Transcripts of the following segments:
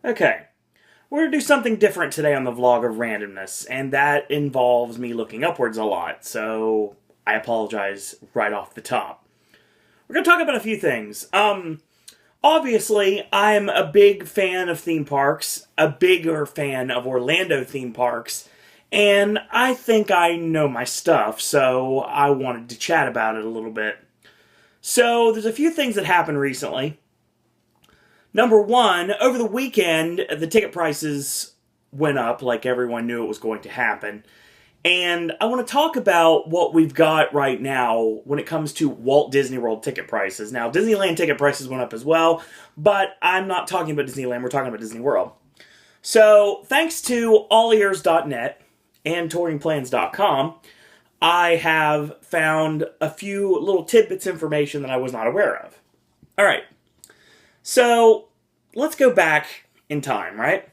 Okay, we're going to do something different today on the vlog of randomness, and that involves me looking upwards a lot, so I apologize right off the top. We're going to talk about a few things. Obviously, I'm a big fan of theme parks, a bigger fan of Orlando theme parks, and I think I know my stuff, so I wanted to chat about it a little bit. So, there's a few things that happened recently. Number one, over the weekend, the ticket prices went up like everyone knew it was going to happen. And I want to talk about what we've got right now when it comes to Walt Disney World ticket prices. Now, Disneyland ticket prices went up as well, but I'm not talking about Disneyland, we're talking about Disney World. So, thanks to allears.net and touringplans.com, I have found a few little tidbits of information that I was not aware of. Alright. So, let's go back in time, right?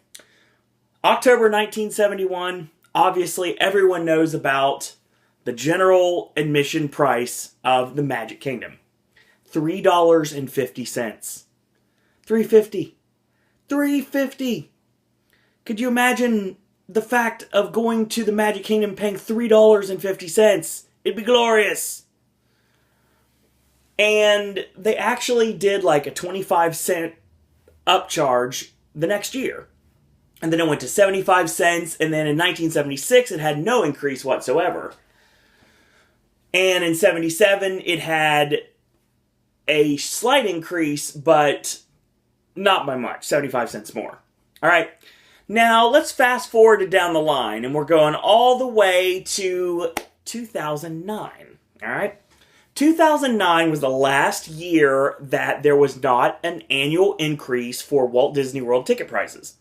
October 1971, obviously everyone knows about the general admission price of the Magic Kingdom. $3.50. $3.50. $3.50. Could you imagine the fact of going to the Magic Kingdom paying $3.50? It'd be glorious. And they actually did like a 25-cent upcharge the next year. And then it went to 75 cents, and then in 1976 it had no increase whatsoever. And in 77 it had a slight increase, but not by much, 75 cents more. Alright, now let's fast forward to down the line, and we're going all the way to 2009. Alright? 2009 was the last year that there was not an annual increase for Walt Disney World ticket prices.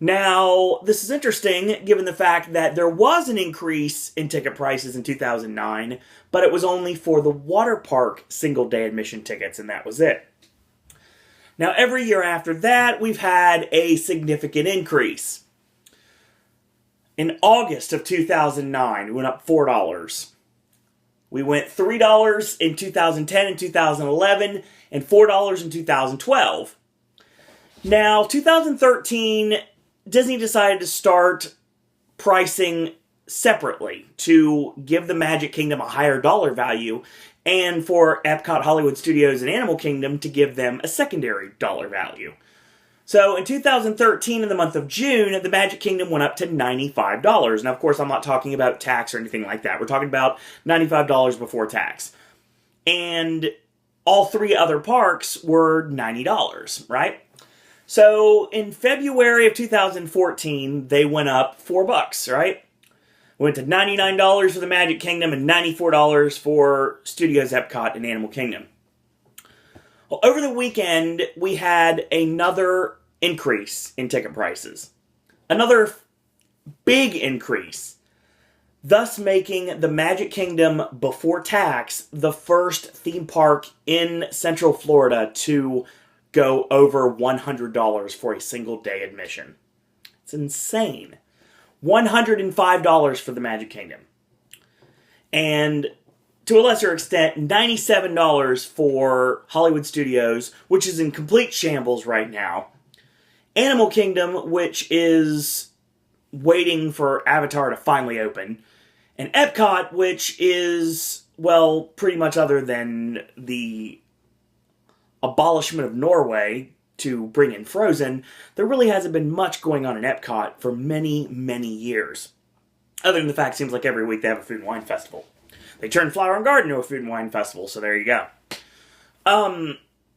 Now, this is interesting given the fact that there was an increase in ticket prices in 2009, but it was only for the water park single-day admission tickets, and that was it. Now, every year after that, we've had a significant increase. In August of 2009, it went up $4. We went $3 in 2010 and 2011, and $4 in 2012. Now, 2013, Disney decided to start pricing separately to give the Magic Kingdom a higher dollar value, and for Epcot, Hollywood Studios, and Animal Kingdom to give them a secondary dollar value. So in 2013, in the month of June, the Magic Kingdom went up to $95. Now, of course, I'm not talking about tax or anything like that. We're talking about $95 before tax. And all three other parks were $90, right? So in February of 2014, they went up $4, right? Went to $99 for the Magic Kingdom and $94 for Studios, Epcot, and Animal Kingdom. Well, over the weekend, we had another increase in ticket prices. Another big increase, thus making the Magic Kingdom before tax the first theme park in Central Florida to go over $100 for a single day admission. It's insane. $105 for the Magic Kingdom. And to a lesser extent, $97 for Hollywood Studios, which is in complete shambles right now. Animal Kingdom, which is waiting for Avatar to finally open. And Epcot, which is, well, pretty much other than the abolishment of Norway to bring in Frozen, there really hasn't been much going on in Epcot for many, many years. Other than the fact it seems like every week they have a food and wine festival. They turned Flower and Garden into a food and wine festival, so there you go.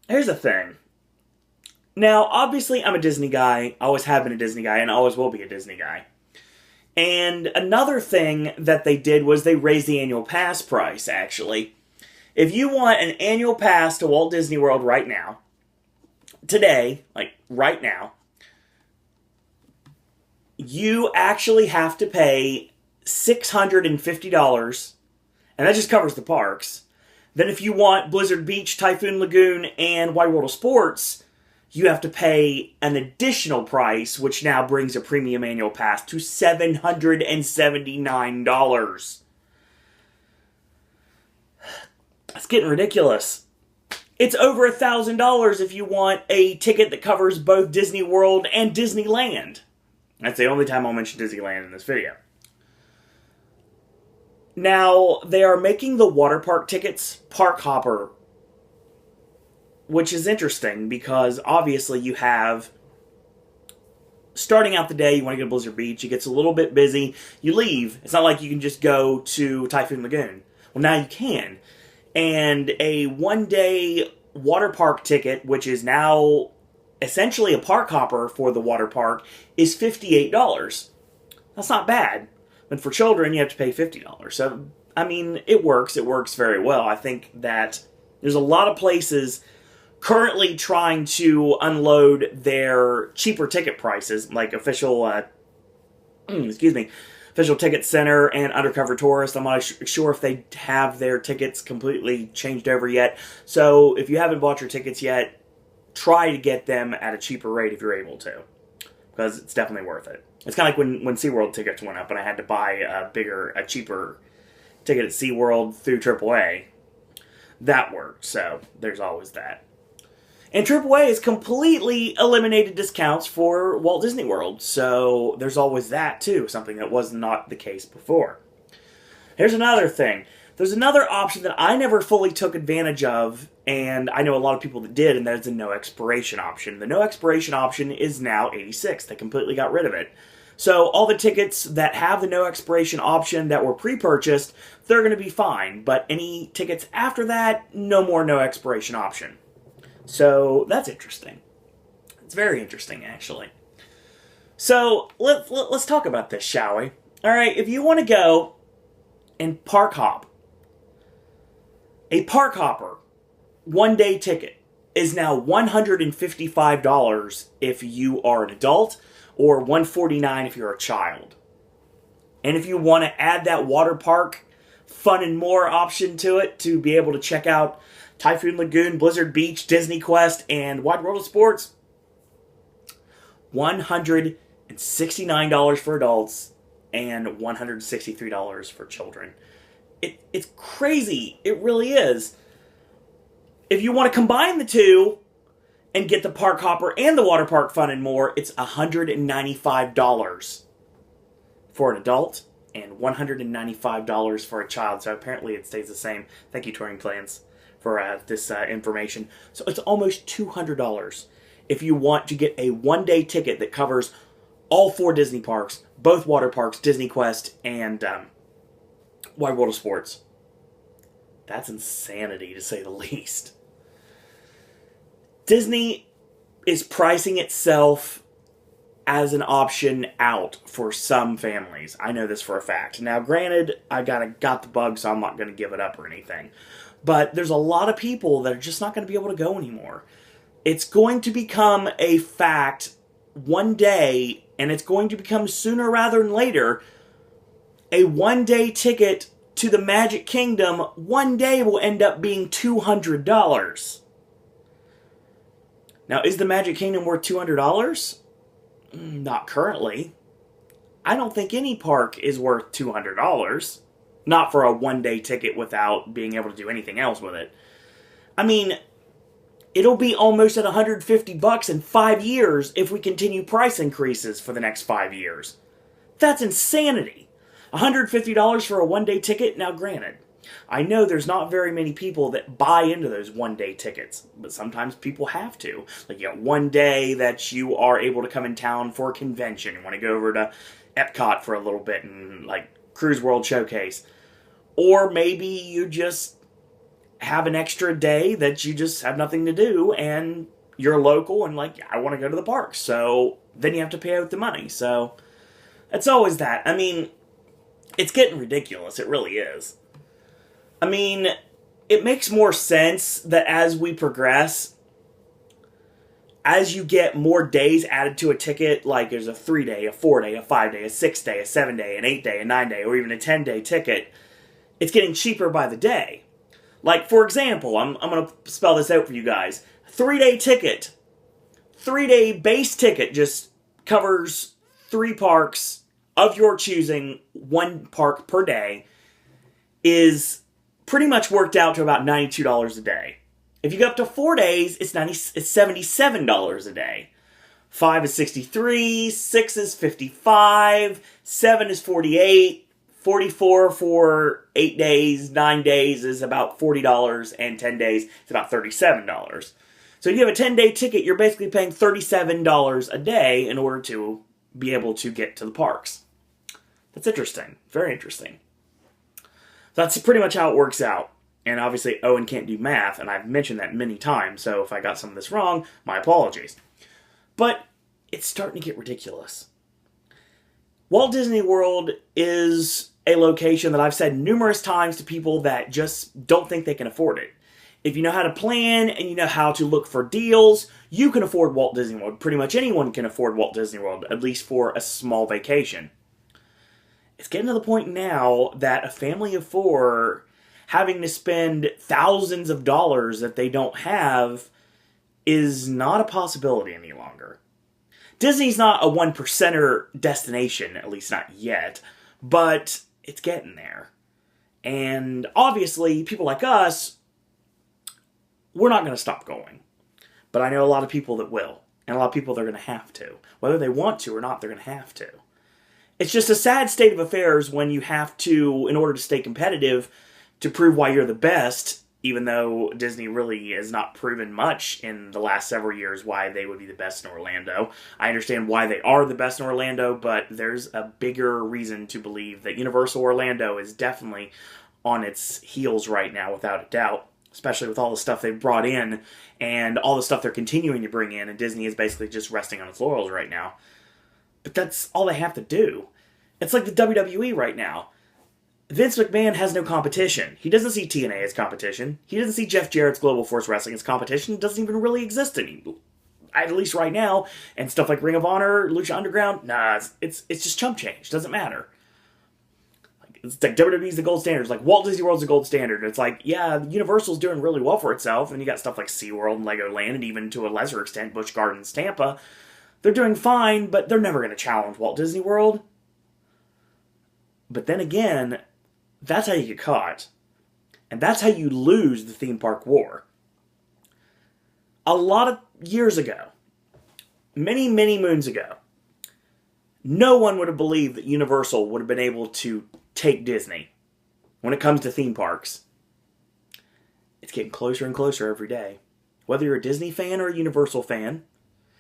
Here's the thing. Now, obviously, I'm a Disney guy, always have been a Disney guy, and always will be a Disney guy. And another thing that they did was they raised the annual pass price, actually. If you want an annual pass to Walt Disney World right now, today, like right now, you actually have to pay $650, and that just covers the parks. Then if you want Blizzard Beach, Typhoon Lagoon, and Wide World of Sports, you have to pay an additional price, which now brings a premium annual pass to $779. It's getting ridiculous. It's over $1,000 if you want a ticket that covers both Disney World and Disneyland. That's the only time I'll mention Disneyland in this video. Now, they are making the water park tickets park hopper, which is interesting because obviously you have, starting out the day, you want to go to Blizzard Beach, it gets a little bit busy, you leave. It's not like you can just go to Typhoon Lagoon. Well, now you can. And a one-day water park ticket, which is now essentially a park hopper for the water park, is $58. That's not bad. But for children, you have to pay $50. So, I mean, it works. It works very well. I think that there's a lot of places currently trying to unload their cheaper ticket prices, like official Ticket Center and Undercover Tourist. I'm not sure if they have their tickets completely changed over yet. So if you haven't bought your tickets yet, try to get them at a cheaper rate if you're able to, because it's definitely worth it. It's kind of like when SeaWorld tickets went up and I had to buy a cheaper ticket at SeaWorld through AAA. That worked, so there's always that. And AAA has completely eliminated discounts for Walt Disney World, so there's always that too, something that was not the case before. Here's another thing. There's another option that I never fully took advantage of, and I know a lot of people that did, and that is the no expiration option. The no expiration option is now 86. They completely got rid of it. So all the tickets that have the no expiration option that were pre-purchased, they're going to be fine. But any tickets after that, no more no expiration option. So that's interesting. It's very interesting, actually. So let's talk about this, shall we? All right, if you want to go and park hop, a park hopper one-day ticket is now $155 if you are an adult, or $149 if you're a child. And if you want to add that water park fun and more option to it to be able to check out Typhoon Lagoon, Blizzard Beach, Disney Quest, and Wide World of Sports, $169 for adults and $163 for children. It's crazy. It really is. If you want to combine the two and get the park hopper and the water park fun and more, it's $195 for an adult and $195 for a child. So apparently it stays the same. Thank you, Touring Plans, for this information. So it's almost $200 if you want to get a one-day ticket that covers all 4 Disney parks, both water parks, Disney Quest, and Wide World of Sports. That's insanity, to say the least. Disney is pricing itself as an option out for some families. I know this for a fact. Now, granted, I got the bug, so I'm not going to give it up or anything. But there's a lot of people that are just not going to be able to go anymore. It's going to become a fact one day, and it's going to become sooner rather than later. A one-day ticket to the Magic Kingdom one day will end up being $200. Now, is the Magic Kingdom worth $200? Not currently. I don't think any park is worth $200. Not for a one-day ticket without being able to do anything else with it. I mean, it'll be almost at $150 in 5 years if we continue price increases for the next 5 years. That's insanity. $150 for a one-day ticket? Now, granted, I know there's not very many people that buy into those one-day tickets, but sometimes people have to. Like, you got one day that you are able to come in town for a convention. You want to go over to Epcot for a little bit and, like, Cruise World Showcase. Or maybe you just have an extra day that you just have nothing to do and you're local and like, I want to go to the park. So then you have to pay out the money. So it's always that. I mean, it's getting ridiculous. It really is. I mean, it makes more sense that as we progress, as you get more days added to a ticket, like there's a 3-day, a 4-day, a 5-day, a 6-day, a 7-day, an 8-day, a 9-day, or even a 10-day ticket, it's getting cheaper by the day. Like, for example, I'm going to spell this out for you guys. 3-day ticket, 3-day base ticket just covers 3 parks of your choosing, 1 park per day, is pretty much worked out to about $92 a day. If you go up to 4 days, it's $77 a day. 5 is 63, 6 is 55, 7 is 48, 44 for 8 days, 9 days is about $40, and 10 days is about $37. So if you have a 10-day ticket, you're basically paying $37 a day in order to be able to get to the parks. That's interesting. Very interesting. That's pretty much how it works out. And obviously, Owen can't do math, and I've mentioned that many times, so if I got some of this wrong, my apologies. But it's starting to get ridiculous. Walt Disney World is a location that I've said numerous times to people that just don't think they can afford it. If you know how to plan and you know how to look for deals, you can afford Walt Disney World. Pretty much anyone can afford Walt Disney World, at least for a small vacation. It's getting to the point now that a family of 4 having to spend thousands of dollars that they don't have is not a possibility any longer. Disney's not a 1%er destination, at least not yet, but it's getting there. And obviously, people like us, we're not going to stop going. But I know a lot of people that will, and a lot of people that are going to have to. Whether they want to or not, they're going to have to. It's just a sad state of affairs when you have to, in order to stay competitive, to prove why you're the best, even though Disney really has not proven much in the last several years why they would be the best in Orlando. I understand why they are the best in Orlando, but there's a bigger reason to believe that Universal Orlando is definitely on its heels right now, without a doubt, especially with all the stuff they've brought in and all the stuff they're continuing to bring in, and Disney is basically just resting on its laurels right now. But that's all they have to do. It's like the WWE right now. Vince McMahon has no competition. He doesn't see TNA as competition. He doesn't see Jeff Jarrett's Global Force Wrestling as competition. It doesn't even really exist anymore, at least right now. And stuff like Ring of Honor, Lucha Underground, nah, it's just chump change. Doesn't matter. It's like WWE's the gold standard. It's like Walt Disney World's the gold standard. It's like, yeah, Universal's doing really well for itself, and you got stuff like SeaWorld and Legoland, and even to a lesser extent, Busch Gardens, Tampa. They're doing fine, but they're never going to challenge Walt Disney World. But then again, that's how you get caught. And that's how you lose the theme park war. A lot of years ago, many, many moons ago, no one would have believed that Universal would have been able to take Disney when it comes to theme parks. It's getting closer and closer every day. Whether you're a Disney fan or a Universal fan,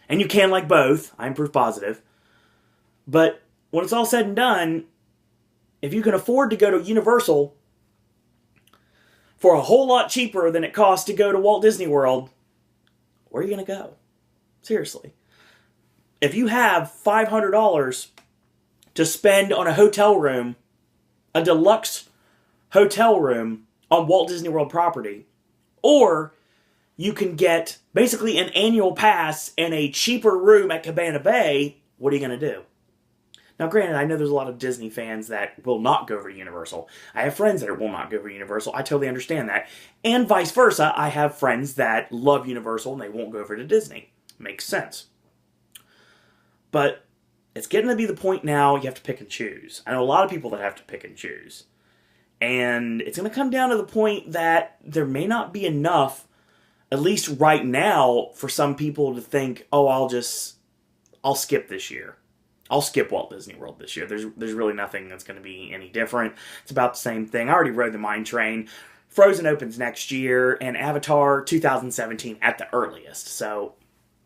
and you can like both, I'm proof positive, but when it's all said and done, if you can afford to go to Universal for a whole lot cheaper than it costs to go to Walt Disney World, where are you going to go? Seriously. If you have $500 to spend on a hotel room, a deluxe hotel room on Walt Disney World property, or you can get basically an annual pass and a cheaper room at Cabana Bay, what are you going to do? Now, granted, I know there's a lot of Disney fans that will not go over to Universal. I have friends that will not go over to Universal. I totally understand that. And vice versa, I have friends that love Universal and they won't go over to Disney. Makes sense. But it's getting to be the point now you have to pick and choose. I know a lot of people that have to pick and choose. And it's going to come down to the point that there may not be enough, at least right now, for some people to think, oh, I'll skip this year. I'll skip Walt Disney World this year. There's really nothing that's going to be any different. It's about the same thing. I already rode the mine train. Frozen opens next year, and Avatar 2017 at the earliest. So,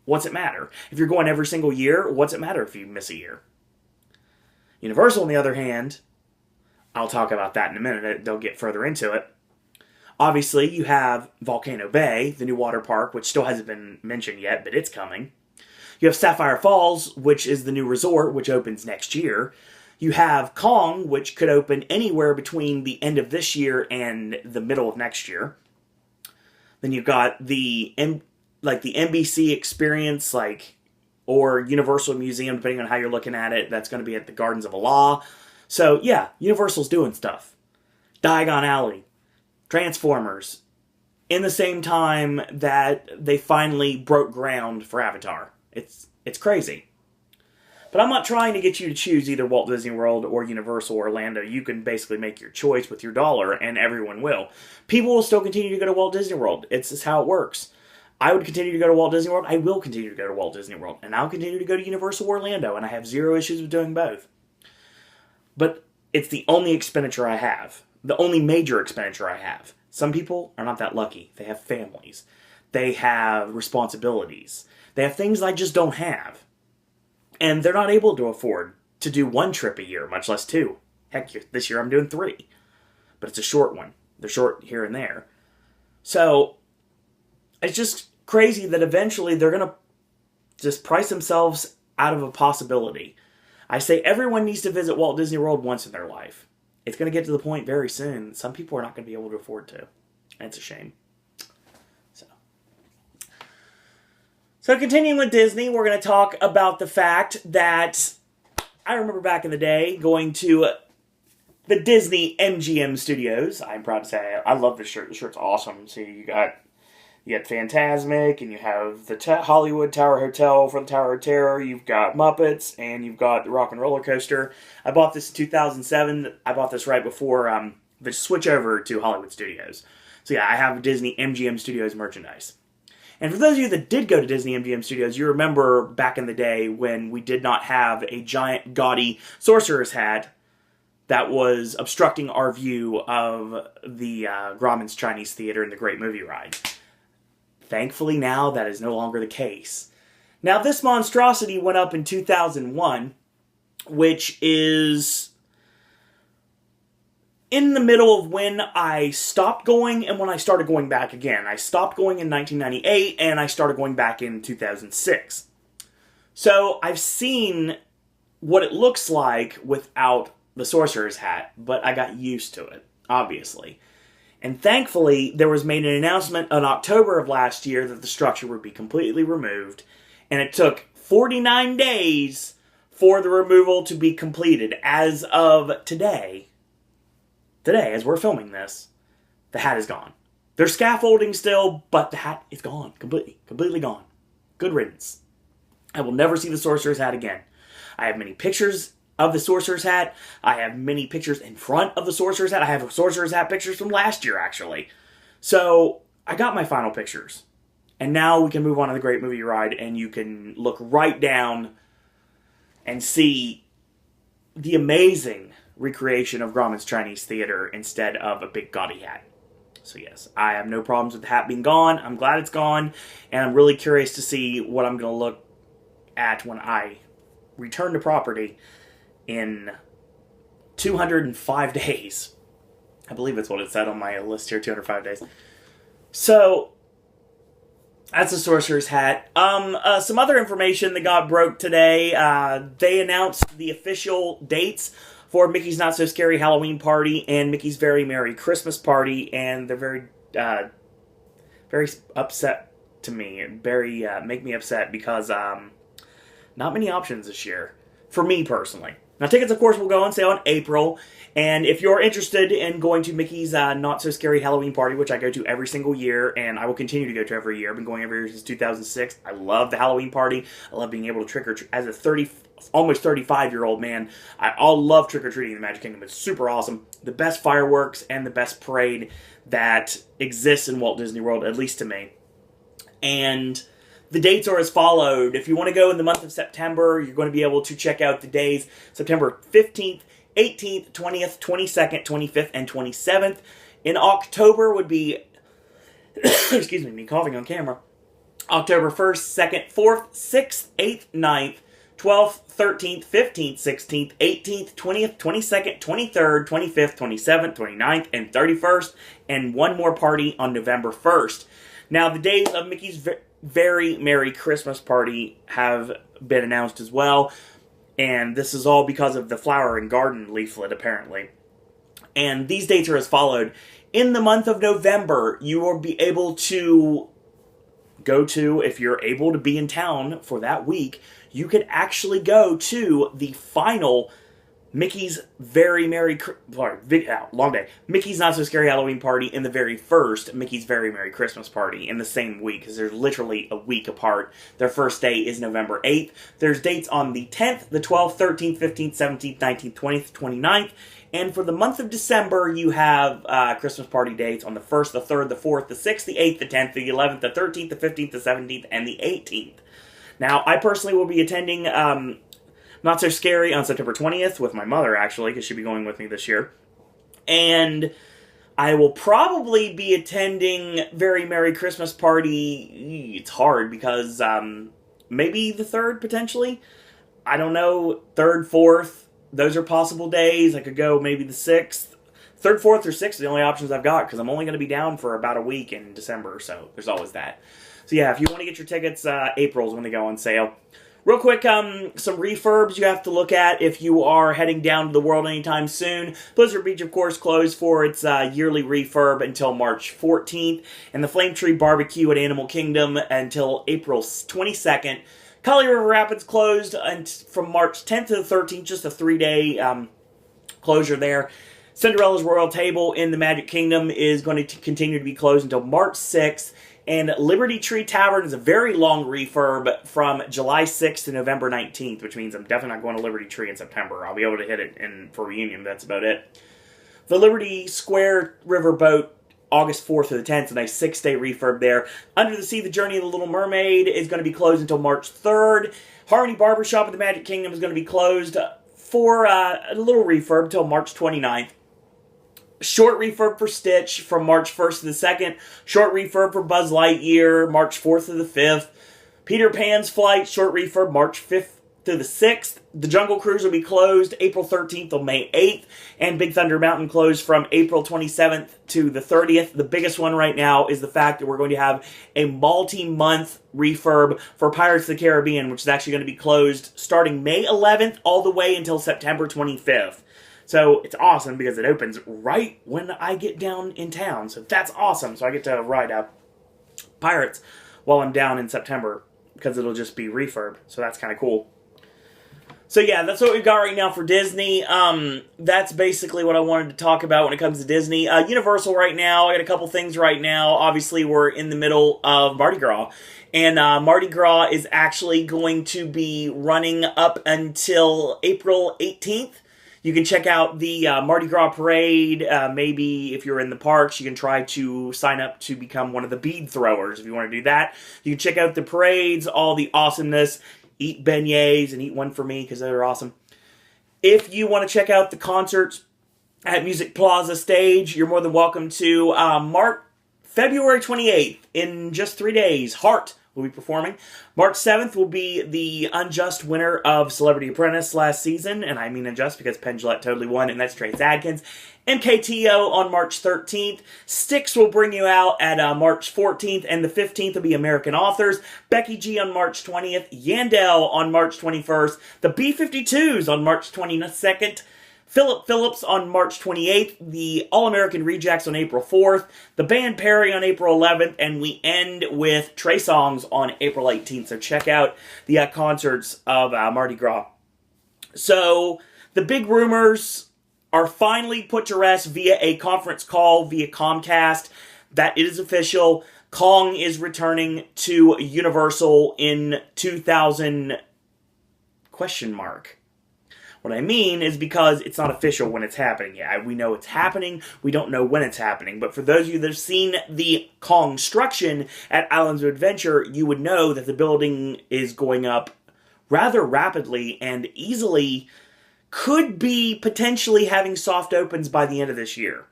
what's it matter? If you're going every single year, what's it matter if you miss a year? Universal, on the other hand, I'll talk about that in a minute. They'll get further into it. Obviously, you have Volcano Bay, the new water park, which still hasn't been mentioned yet, but it's coming. You have Sapphire Falls, which is the new resort, which opens next year. You have Kong, which could open anywhere between the end of this year and the middle of next year. Then you've got the NBC experience, or Universal Museum, depending on how you're looking at it. That's going to be at the Gardens of Allah. So, yeah, Universal's doing stuff. Diagon Alley, Transformers, in the same time that they finally broke ground for Avatar. It's crazy. But I'm not trying to get you to choose either Walt Disney World or Universal Orlando. You can basically make your choice with your dollar, and everyone will. People will still continue to go to Walt Disney World. It's just how it works. I would continue to go to Walt Disney World. I will continue to go to Walt Disney World. And I'll continue to go to Universal Orlando, and I have zero issues with doing both. But it's the only expenditure I have. The only major expenditure I have. Some people are not that lucky. They have families. They have responsibilities. They have things I just don't have. And they're not able to afford to do one trip a year, much less two. Heck, this year I'm doing 3. But it's a short one. They're short here and there. So, it's just crazy that eventually they're going to just price themselves out of a possibility. I say everyone needs to visit Walt Disney World once in their life. It's going to get to the point very soon. Some people are not going to be able to afford to. And it's a shame. So continuing with Disney, we're going to talk about the fact that I remember back in the day going to the Disney-Mgm Studios. I'm proud to say I love this shirt. The shirt's awesome. See, you got Fantasmic, and you have the Hollywood Tower Hotel for the Tower of Terror. You've got Muppets, and you've got the Rock and Roller Coaster. I bought this in 2007. I bought this right before the switch over to Hollywood Studios. So yeah, I have Disney-Mgm Studios merchandise. And for those of you that did go to Disney-Mgm Studios, you remember back in the day when we did not have a giant, gaudy Sorcerer's hat that was obstructing our view of the Grauman's Chinese Theater and the Great Movie Ride. Thankfully now, that is no longer the case. Now, this monstrosity went up in 2001, which is in the middle of when I stopped going and when I started going back again. I stopped going in 1998 and I started going back in 2006. So I've seen what it looks like without the Sorcerer's hat, but I got used to it, obviously. And thankfully, there was made an announcement in October of last year that the structure would be completely removed, and it took 49 days for the removal to be completed. As of today, as we're filming this, the hat is gone. There's scaffolding still, but the hat is gone. Completely gone. Good riddance. I will never see the Sorcerer's hat again. I have many pictures of the Sorcerer's hat. I have many pictures in front of the Sorcerer's hat. I have Sorcerer's hat pictures from last year, actually. So, I got my final pictures. And now we can move on to the Great Movie Ride, and you can look right down and see the amazing recreation of Grauman's Chinese Theater instead of a big gaudy hat. So yes, I have no problems with the hat being gone. I'm glad it's gone, and I'm really curious to see what I'm going to look at when I return to property in 205 days. I believe that's what it said on my list here, 205 days. So, that's the Sorcerer's hat. Some other information that got broke today. They announced the official dates for Mickey's Not So Scary Halloween Party and Mickey's Very Merry Christmas Party, and they're very upset to me. Very make me upset because not many options this year for me personally. Now, tickets, of course, will go on sale in April, and if you're interested in going to Mickey's Not So Scary Halloween Party, which I go to every single year, and I will continue to go to every year. I've been going every year since 2006. I love the Halloween party. I love being able to trick-or-treat. As a almost 35-year-old man, I love trick-or-treating in the Magic Kingdom. It's super awesome. The best fireworks and the best parade that exists in Walt Disney World, at least to me. And the dates are as followed. If you want to go in the month of September, you're going to be able to check out the days September 15th, 18th, 20th, 22nd, 25th, and 27th. In October would be, excuse me coughing on camera, October 1st, 2nd, 4th, 6th, 8th, 9th, 12th, 13th, 15th, 16th, 18th, 20th, 22nd, 23rd, 25th, 27th, 29th, and 31st, and one more party on November 1st. Now, the days of Mickey's Very Merry Christmas Party have been announced as well, and this is all because of the Flower and Garden leaflet, apparently. And these dates are as followed. In the month of November, you will be able to go to, if you're able to be in town for that week, you could actually go to the final Mickey's long day. Mickey's Not So Scary Halloween Party and the very first Mickey's Very Merry Christmas Party in the same week, because they're literally a week apart. Their first day is November 8th. There's dates on the 10th, the 12th, 13th, 15th, 17th, 19th, 20th, 29th. And for the month of December, you have Christmas party dates on the 1st, the 3rd, the 4th, the 6th, the 8th, the 10th, the 11th, the 13th, the 15th, the 17th, and the 18th. Now, I personally will be attending Not So Scary on September 20th with my mother, actually, because she'll be going with me this year. And I will probably be attending Very Merry Christmas Party. It's hard because maybe the 3rd, potentially. I don't know. 3rd, 4th. Those are possible days. I could go maybe the 6th. 3rd, 4th, or 6th are the only options I've got, because I'm only going to be down for about a week in December, so there's always that. So yeah, if you want to get your tickets, April's when they go on sale. Real quick, some refurbs you have to look at if you are heading down to the world anytime soon. Blizzard Beach, of course, closed for its yearly refurb until March 14th, and the Flame Tree Barbecue at Animal Kingdom until April 22nd. Kali River Rapids closed from March 10th to the 13th, just a 3-day closure there. Cinderella's Royal Table in the Magic Kingdom is going to continue to be closed until March 6th. And Liberty Tree Tavern is a very long refurb from July 6th to November 19th, which means I'm definitely not going to Liberty Tree in September. I'll be able to hit it for reunion, that's about it. The Liberty Square Riverboat, August 4th to the 10th, a nice 6-day refurb there. Under the Sea, The Journey of the Little Mermaid is going to be closed until March 3rd. Harmony Barbershop at the Magic Kingdom is going to be closed for a little refurb until March 29th. Short refurb for Stitch from March 1st to the 2nd. Short refurb for Buzz Lightyear, March 4th to the 5th. Peter Pan's Flight, short refurb, March 5th to the 6th. The Jungle Cruise will be closed April 13th till May 8th. And Big Thunder Mountain closed from April 27th to the 30th. The biggest one right now is the fact that we're going to have a multi-month refurb for Pirates of the Caribbean, which is actually going to be closed starting May 11th all the way until September 25th. So it's awesome because it opens right when I get down in town. So that's awesome. So I get to ride out Pirates while I'm down in September because it'll just be refurb. So that's kind of cool. So yeah, that's what we've got right now for Disney. That's basically what I wanted to talk about when it comes to Disney. Universal right now, I got a couple things right now. Obviously, we're in the middle of Mardi Gras. And Mardi Gras is actually going to be running up until April 18th. You can check out the Mardi Gras Parade. Maybe if you're in the parks, you can try to sign up to become one of the bead throwers if you want to do that. You can check out the parades, all the awesomeness. Eat beignets and eat one for me because they're awesome. If you want to check out the concerts at Music Plaza Stage, you're more than welcome to. February 28th, in just 3 days, Heart will be performing. March 7th will be the unjust winner of Celebrity Apprentice last season, and I mean unjust because Penn Jillette totally won, and that's Trace Adkins. MKTO on March 13th. Styx will bring you out at March 14th, and the 15th will be American Authors. Becky G on March 20th. Yandel on March 21st. The B-52s on March 22nd. Philip Phillips on March 28th, the All-American Rejects on April 4th, the band Perry on April 11th, and we end with Trey Songz on April 18th. So check out the concerts of Mardi Gras. So the big rumors are finally put to rest via a conference call via Comcast. That it is official. Kong is returning to Universal in 2000... ? What I mean is because it's not official when it's happening yet. We know it's happening. We don't know when it's happening. But for those of you that have seen the Kongstruction at Islands of Adventure, you would know that the building is going up rather rapidly and easily could be potentially having soft opens by the end of this year.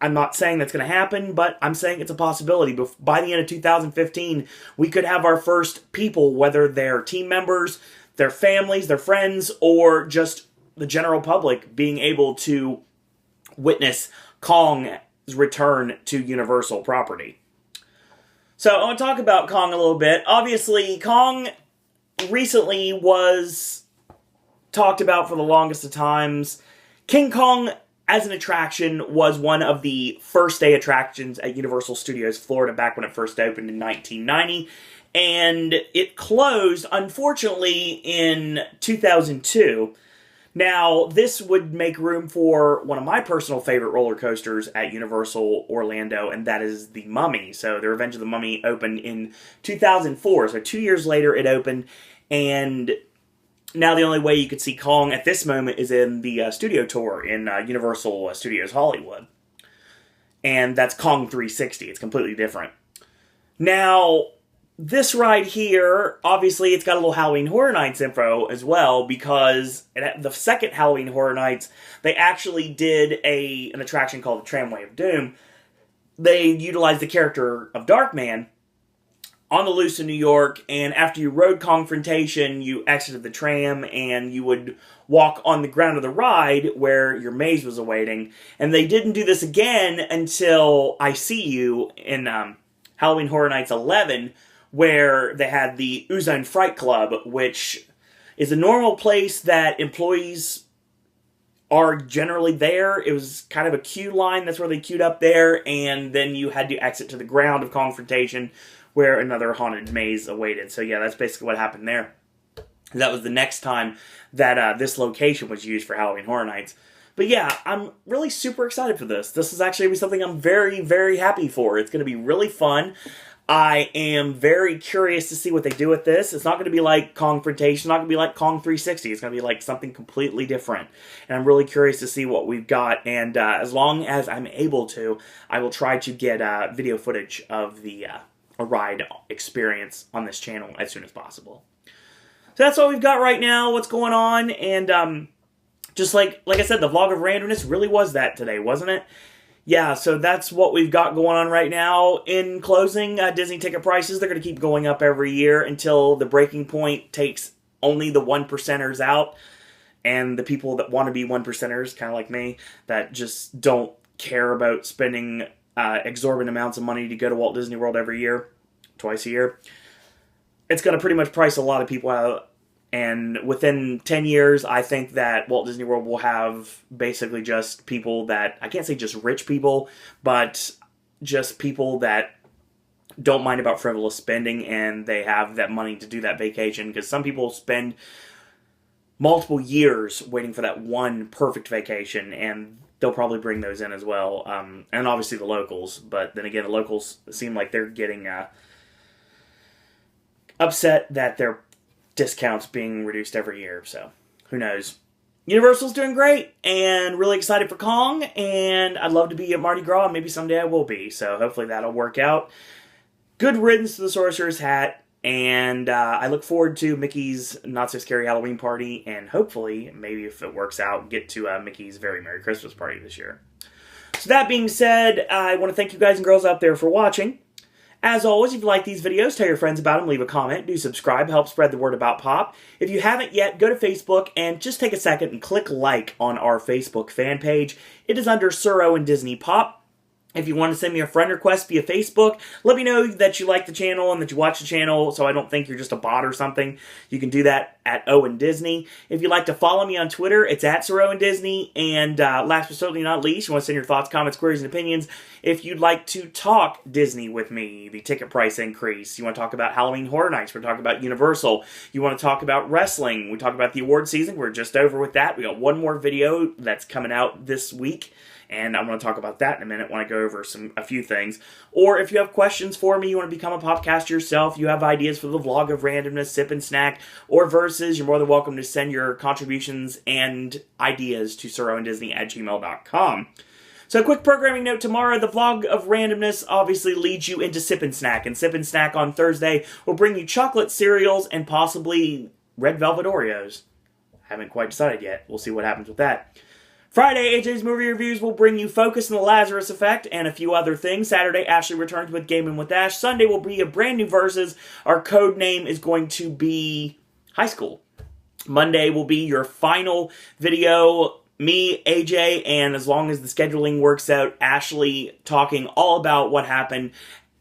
I'm not saying that's going to happen, but I'm saying it's a possibility. But by the end of 2015, we could have our first people, whether they're team members, their families, their friends, or just the general public being able to witness Kong's return to Universal property. So I want to talk about Kong a little bit. Obviously, Kong recently was talked about for the longest of times. King Kong as an attraction was one of the first day attractions at Universal Studios Florida back when it first opened in 1990. And it closed, unfortunately, in 2002. Now, this would make room for one of my personal favorite roller coasters at Universal Orlando, and that is the Mummy. So, the Revenge of the Mummy opened in 2004. So, 2 years later, it opened, and now the only way you could see Kong at this moment is in the studio tour in Universal Studios Hollywood. And that's Kong 360. It's completely different. Now, this ride here, obviously, it's got a little Halloween Horror Nights info as well, because at the second Halloween Horror Nights, they actually did an attraction called the Tramway of Doom. They utilized the character of Darkman on the loose in New York, and after you rode Kongfrontation, you exited the tram, and you would walk on the ground of the ride where your maze was awaiting. And they didn't do this again until I See You in Halloween Horror Nights 11, where they had the Ozone Fright Club, which is a normal place that employees are generally there. It was kind of a queue line. That's where they queued up there, and then you had to exit to the ground of Kongfrontation, where another haunted maze awaited. So yeah, that's basically what happened there. That was the next time that this location was used for Halloween Horror Nights. But yeah, I'm really super excited for this. This is actually something I'm very, very happy for. It's going to be really fun. I am very curious to see what they do with this. It's not going to be like Kongfrontation. It's not going to be like Kong 360. It's going to be like something completely different. And I'm really curious to see what we've got. And as long as I'm able to, I will try to get video footage of the ride experience on this channel as soon as possible. So that's all we've got right now. What's going on? And just like I said, the vlog of randomness really was that today, wasn't it? Yeah, so that's what we've got going on right now. In closing, Disney ticket prices, they're going to keep going up every year until the breaking point takes only the 1%ers out. And the people that want to be 1%ers, kind of like me, that just don't care about spending exorbitant amounts of money to go to Walt Disney World every year, twice a year. It's going to pretty much price a lot of people out. And within 10 years, I think that Walt Disney World will have basically just people that, I can't say just rich people, but just people that don't mind about frivolous spending, and they have that money to do that vacation. Because some people spend multiple years waiting for that one perfect vacation, and they'll probably bring those in as well. And obviously the locals, but then again, the locals seem like they're getting upset that they're discounts being reduced every year, so who knows. Universal's doing great, and really excited for Kong, and I'd love to be at Mardi Gras, and maybe someday I will be, so hopefully that'll work out. Good riddance to the Sorcerer's hat, and I look forward to Mickey's Not So Scary Halloween Party, and hopefully, maybe if it works out, get to Mickey's Very Merry Christmas Party this year. So that being said, I want to thank you guys and girls out there for watching. As always, if you like these videos, tell your friends about them, leave a comment, do subscribe, help spread the word about Pop. If you haven't yet, go to Facebook and just take a second and click like on our Facebook fan page. It is under Suro and Disney Pop. If you want to send me a friend request via Facebook, let me know that you like the channel and that you watch the channel so I don't think you're just a bot or something. You can do that at Owen Disney. If you'd like to follow me on Twitter, it's at Suro Disney. And last but certainly not least, you want to send your thoughts, comments, queries, and opinions. If you'd like to talk Disney with me, the ticket price increase, you want to talk about Halloween Horror Nights, we're talking about Universal, you want to talk about wrestling, we talk about the award season, we're just over with that. We got one more video that's coming out this week, and I'm going to talk about that in a minute when I go over a few things. Or if you have questions for me, you want to become a Popcaster yourself, you have ideas for the vlog of randomness, sip and snack, or verses, you're more than welcome to send your contributions and ideas to surrowanddisney@gmail.com. So a quick programming note, tomorrow the vlog of randomness obviously leads you into Sip and Snack. And Sip and Snack on Thursday will bring you chocolate cereals and possibly red velvet Oreos. Haven't quite decided yet. We'll see what happens with that. Friday, AJ's Movie Reviews will bring you Focus and the Lazarus Effect and a few other things. Saturday, Ashley returns with Gaming with Ash. Sunday will be a brand new Versus. Our code name is going to be High School. Monday will be your final video, me, AJ, and as long as the scheduling works out, Ashley talking all about what happened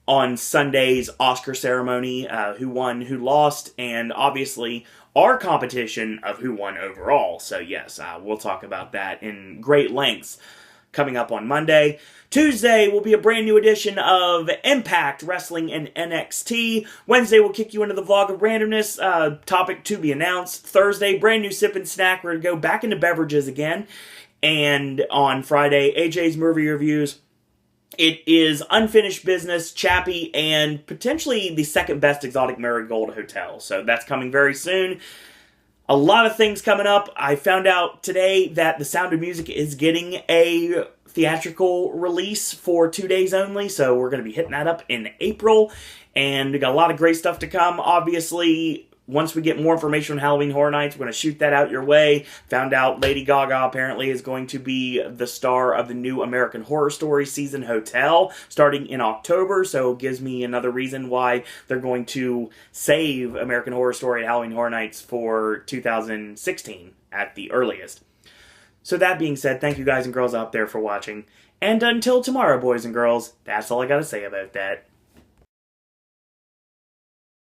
on Sunday's Oscar ceremony, who won, who lost, and obviously our competition of who won overall. So yes, we'll talk about that in great lengths coming up on Monday. Tuesday will be a brand new edition of Impact Wrestling and NXT. Wednesday will kick you into the vlog of randomness, topic to be announced. Thursday, brand new sip and snack. We're going to go back into beverages again. And on Friday, AJ's movie reviews. It is Unfinished Business, Chappie, and potentially the second best exotic marigold hotel. So that's coming very soon. A lot of things coming up. I found out today that The Sound of Music is getting a theatrical release for 2 days only. So we're going to be hitting that up in April. And we got a lot of great stuff to come. Obviously, once we get more information on Halloween Horror Nights, we're going to shoot that out your way. Found out Lady Gaga apparently is going to be the star of the new American Horror Story season Hotel starting in October, so it gives me another reason why they're going to save American Horror Story at Halloween Horror Nights for 2016 at the earliest. So that being said, thank you guys and girls out there for watching. And until tomorrow, boys and girls, that's all I got to say about that.